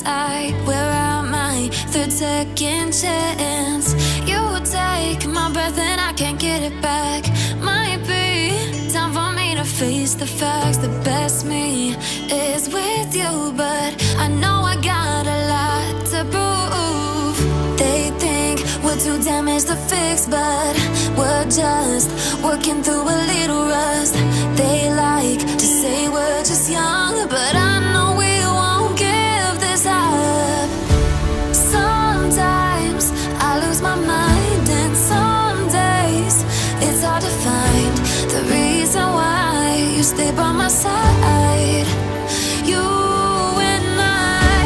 side. We're at my third second chance. You take my breath and I can't get it back. Might be time for me to face the facts. The best me is with you, but I know I got a lot to prove. They think we're too damaged to fix, but we're just working through a little rust. They like to say we're just young, but I know we won't give this up. Sometimes I lose my mind, and some days it's hard to find the reason why you stay by my side. You and I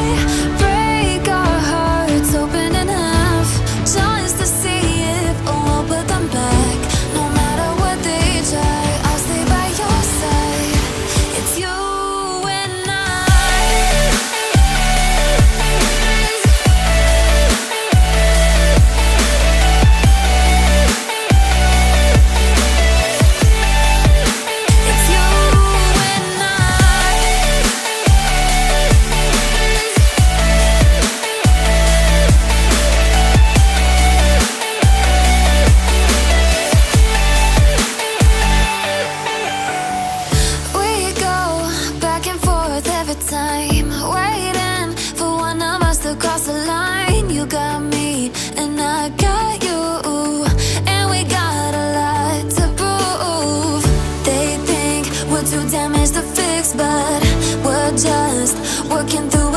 break our hearts open in half, just to see if we'll put them back. No matter what they try, I'll stay by your side. It's you and I. It's you and I. We go back and forth every time, waiting for one of us to cross the line. You got me and I got you, and we got a lot to prove. They think we're too damaged to fix, but we're just working through